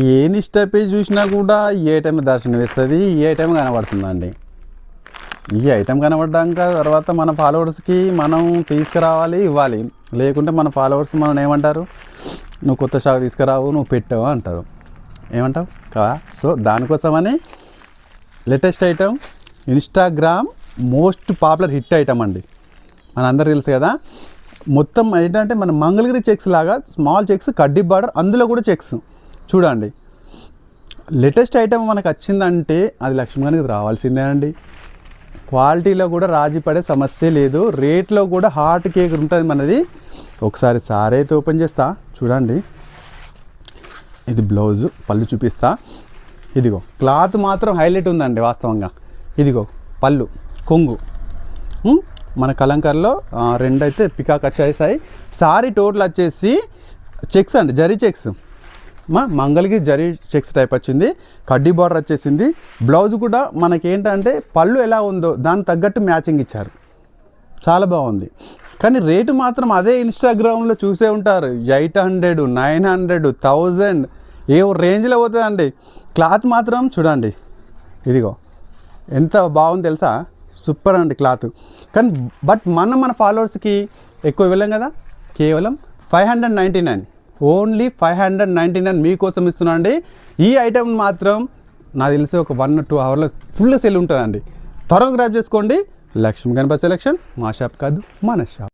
ఏ Insta page చూసినా కూడా ఈ ఐటెం దర్శనం ఇస్తుంది, ఈ ఐటెం కనబడుతుందండి. ఈ ఐటెం కనబడ్డాక తర్వాత మన ఫాలోవర్స్కి మనం తీసుకురావాలి, ఇవ్వాలి. లేకుంటే మన ఫాలోవర్స్ మనం ఏమంటారు, నువ్వు కొత్త స్టాక్ తీసుకురావు, నువ్వు పెట్టావు అంటారు. ఏమంటావు కదా? సో దానికోసమని latest item, Instagram most popular hit item అండి, మనందరూ తెలుసు కదా. మొత్తం ఏంటంటే మన మంగళగిరి చెక్స్ లాగా స్మాల్ చెక్స్, కడ్డీ బార్డర్, అందులో కూడా చెక్స్ చూడండి. లేటెస్ట్ ఐటమ్ మనకు వచ్చిందంటే అది లక్ష్మీగారికి రావాల్సిందే అండి. క్వాలిటీలో కూడా రాజీ పడే సమస్య లేదు, రేట్లో కూడా హాట్ కేక్ ఉంటుంది మనది. ఒకసారి సారీ అయితే ఓపెన్ చేస్తా చూడండి. ఇది బ్లౌజు, పళ్ళు చూపిస్తా. ఇదిగో క్లాత్ మాత్రం హైలైట్ ఉందండి వాస్తవంగా. ఇదిగో పళ్ళు, కొంగు, మన కలంకర్లో రెండు అయితే పికాక్ వచ్చేసాయి. సారీ టోటల్ వచ్చేసి చెక్స్ అండి, zari checks, Mangalagiri zari checks type వచ్చింది. కడ్డీ బార్డర్ వచ్చేసింది. బ్లౌజ్ కూడా మనకేంటంటే పళ్ళు ఎలా ఉందో దానికి తగ్గట్టు మ్యాచింగ్ ఇచ్చారు, చాలా బాగుంది. కానీ రేటు మాత్రం అదే ఇన్స్టాగ్రామ్లో చూసే ఉంటారు, 800, 900, 1000 ఏ రేంజ్లో పోతుందండి. క్లాత్ మాత్రం చూడండి, ఇదిగో ఎంత బాగుంది తెలుసా, సూపర్ అండి క్లాత్. కానీ బట్ మన ఫాలోవర్స్కి ఎక్కువ ఇవ్వలేం కదా, కేవలం 599, ఓన్లీ 599 మీకోసం ఇస్తున్నా అండి. ఈ ఐటెం మాత్రం నాకు తెలిసి ఒక 1 or 2 అవర్లో ఫుల్ సెల్ ఉంటుందండి. త్వరగా గ్రాప్ చేసుకోండి. లక్ష్మీ గణపతి సెలెక్షన్ మా షాప్ కాదు, మన షాప్.